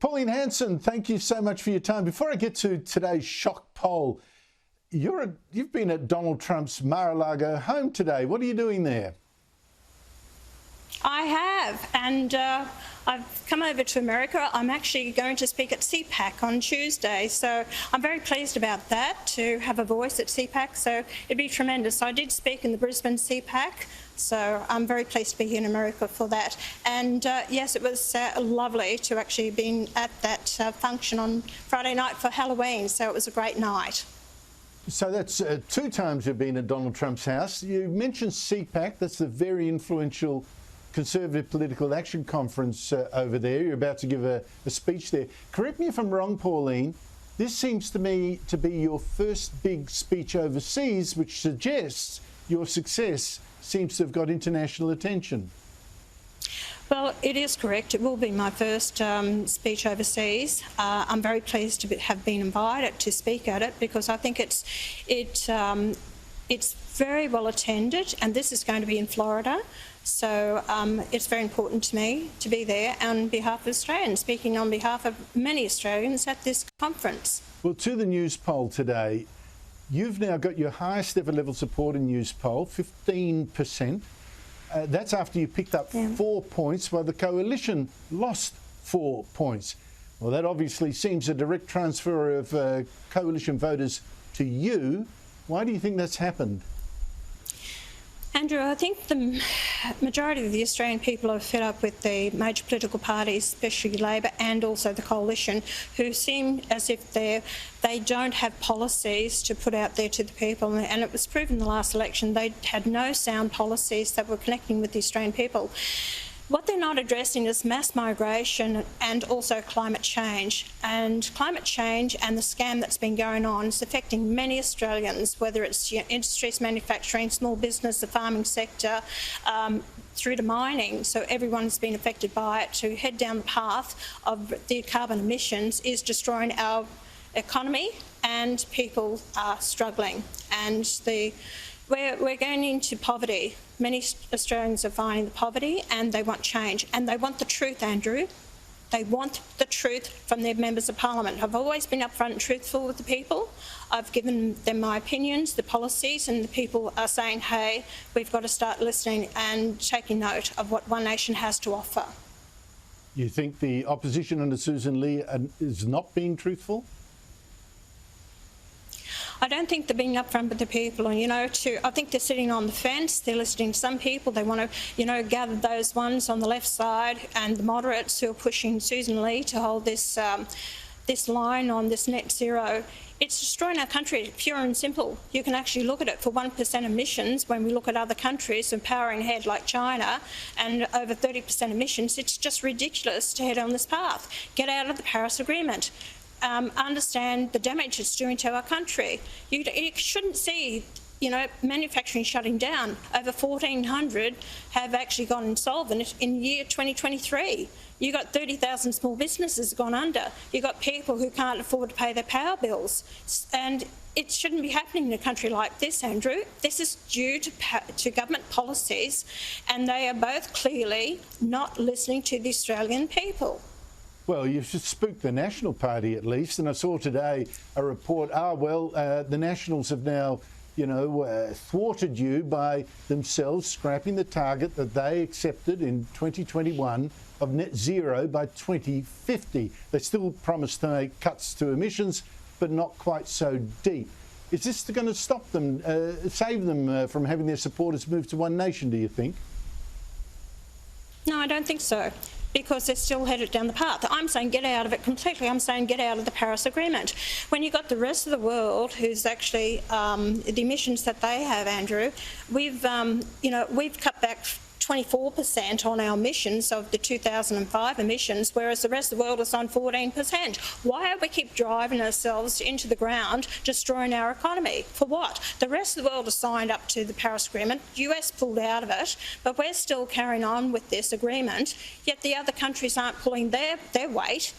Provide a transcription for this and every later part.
Pauline Hanson, thank you so much for your time. Before I get to today's shock poll, you've been at Donald Trump's Mar-a-Lago home today. What are you doing there? I have, and I've come over to America. I'm actually going to speak at CPAC on Tuesday, so I'm very pleased about that, to have a voice at CPAC, so it'd be tremendous. I did speak in the Brisbane CPAC, so I'm very pleased to be here in America for that. And yes, it was lovely to actually have been at that function on Friday night for Halloween, so it was a great night. So that's 2 times you've been at Donald Trump's house. You mentioned CPAC, that's the very influential Conservative Political Action Conference over there. You're about to give a speech there. Correct me if I'm wrong, Pauline. This seems to me to be your first big speech overseas, which suggests your success seems to have got international attention. Well, it is correct. It will be my first speech overseas. I'm very pleased to have been invited to speak at it, because I think it's very well attended, and this is going to be in Florida. So it's very important to me to be there on behalf of Australians, speaking on behalf of many Australians at this conference. Well, to the news poll today, you've now got your highest ever level support in news poll, 15%. That's after you picked up 4 points, while the coalition lost 4 points. Well, that obviously seems a direct transfer of coalition voters to you. Why do you think that's happened? Andrew, I think the majority of the Australian people are fed up with the major political parties, especially Labor and also the coalition, who seem as if they don't have policies to put out there to the people. And it was proven in the last election they had no sound policies that were connecting with the Australian people. What they're not addressing is mass migration and also climate change. And climate change and the scam that's been going on is affecting many Australians, whether it's industries, manufacturing, small business, the farming sector, through to mining. So everyone's been affected by it. To head down the path of the carbon emissions is destroying our economy, and people are struggling. And we're going into poverty. Many Australians are finding the poverty, and they want change. And they want the truth, Andrew. They want the truth from their members of parliament. I've always been upfront and truthful with the people. I've given them my opinions, the policies, and the people are saying, hey, we've got to start listening and taking note of what One Nation has to offer. You think the opposition under Susan Lee is not being truthful? I don't think they're being upfront with the people, and I think they're sitting on the fence. They're listening to some people. They want to, gather those ones on the left side and the moderates who are pushing Susan Lee to hold this line on this net zero. It's destroying our country, pure and simple. You can actually look at it for 1% emissions. When we look at other countries and powering ahead like China and over 30% emissions, it's just ridiculous to head on this path. Get out of the Paris Agreement. Understand the damage it's doing to our country. You shouldn't see, manufacturing shutting down. Over 1,400 have actually gone insolvent in year 2023. You got 30,000 small businesses gone under. You got people who can't afford to pay their power bills, and it shouldn't be happening in a country like this, Andrew. This is due to government policies, and they are both clearly not listening to the Australian people. Well, you've spooked the National Party at least, and I saw today a report, the Nationals have now, thwarted you by themselves scrapping the target that they accepted in 2021 of net zero by 2050. They still promised to make cuts to emissions, but not quite so deep. Is this going to stop them, save them from having their supporters move to One Nation, do you think? No, I don't think so, because they're still headed down the path. I'm saying get out of it completely. I'm saying get out of the Paris Agreement. When you've got the rest of the world who's actually the emissions that they have, Andrew, we've cut back 24% on our emissions of the 2005 emissions, whereas the rest of the world is on 14%. Why do we keep driving ourselves into the ground, destroying our economy? For what? The rest of the world has signed up to the Paris Agreement. The US pulled out of it, but we're still carrying on with this agreement, yet the other countries aren't pulling their weight,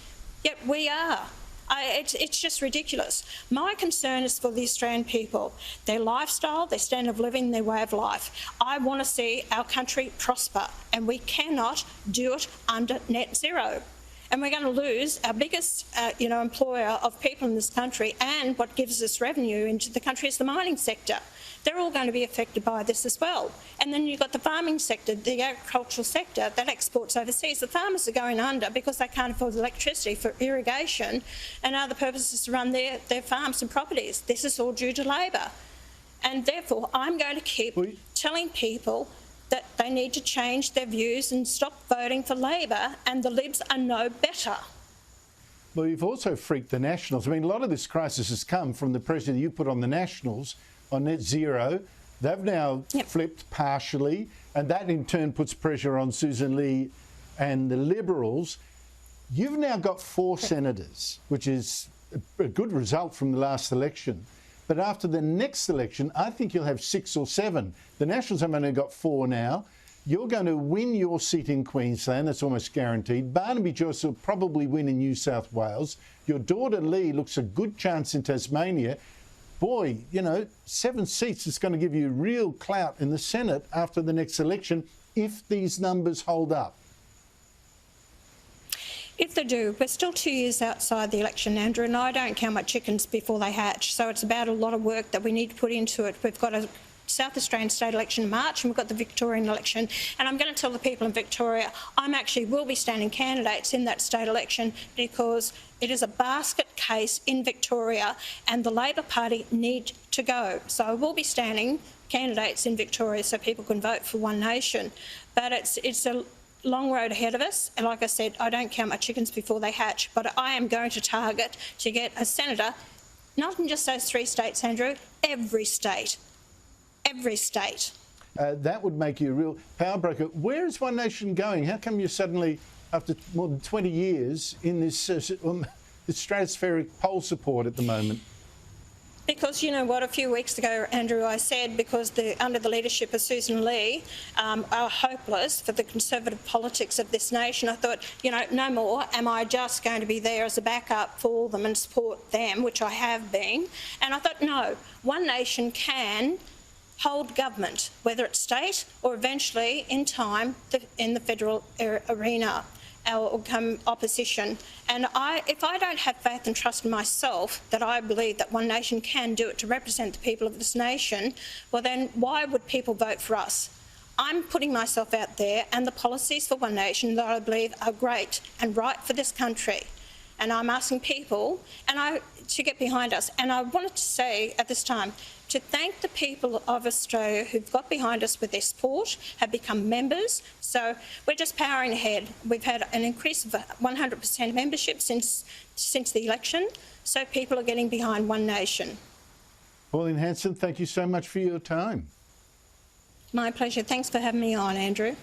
yet we are. It's just ridiculous. My concern is for the Australian people, their lifestyle, their standard of living, their way of life. I want to see our country prosper, and we cannot do it under net zero. and we're going to lose our biggest, employer of people in this country, and what gives us revenue into the country is the mining sector. They're all going to be affected by this as well. And then you've got the farming sector, the agricultural sector that exports overseas. The farmers are going under because they can't afford electricity for irrigation and other purposes to run their farms and properties. This is all due to Labor. And therefore, I'm going to keep telling people that they need to change their views and stop voting for Labor, and the Libs are no better. Well, you've also freaked the Nationals. I mean, a lot of this crisis has come from the pressure that you put on the Nationals on net zero. They've now flipped partially, and that in turn puts pressure on Susan Lee and the Liberals. You've now got 4 senators, which is a good result from the last election. But after the next election, I think you'll have 6 or 7. The Nationals have only got 4 now. You're going to win your seat in Queensland, that's almost guaranteed. Barnaby Joyce will probably win in New South Wales. Your daughter Lee looks a good chance in Tasmania. Boy, 7 seats is going to give you real clout in the Senate after the next election if these numbers hold up. If they do, we're still 2 years outside the election, Andrew, and I don't count my chickens before they hatch. So it's about a lot of work that we need to put into it. We've got a South Australian state election in March, and we've got the Victorian election. And I'm going to tell the people in Victoria, will be standing candidates in that state election because it is a basket case in Victoria and the Labor Party need to go. So I will be standing candidates in Victoria so people can vote for One Nation. But it's a long road ahead of us, and like I said, I don't count my chickens before they hatch, but I am going to target to get a senator, not in just those 3 states, Andrew, every state. Every state. That would make you a real power broker. Where is One Nation going? How come you're suddenly, after more than 20 years, in this stratospheric poll support at the moment? Because you know what, a few weeks ago, Andrew, I said because under the leadership of Susan Lee are hopeless for the conservative politics of this nation, I thought, no more am I just going to be there as a backup for them and support them, which I have been. And I thought, no, One Nation can hold government, whether it's state or eventually, in time, in the federal arena, or come opposition. And if I don't have faith and trust in myself that I believe that One Nation can do it to represent the people of this nation, well then why would people vote for us? I'm putting myself out there and the policies for One Nation that I believe are great and right for this country. And I'm asking people to get behind us. And I wanted to say at this time, to thank the people of Australia who've got behind us with their support, have become members. So we're just powering ahead. We've had an increase of 100% membership since the election. So people are getting behind One Nation. Pauline Hanson, thank you so much for your time. My pleasure. Thanks for having me on, Andrew.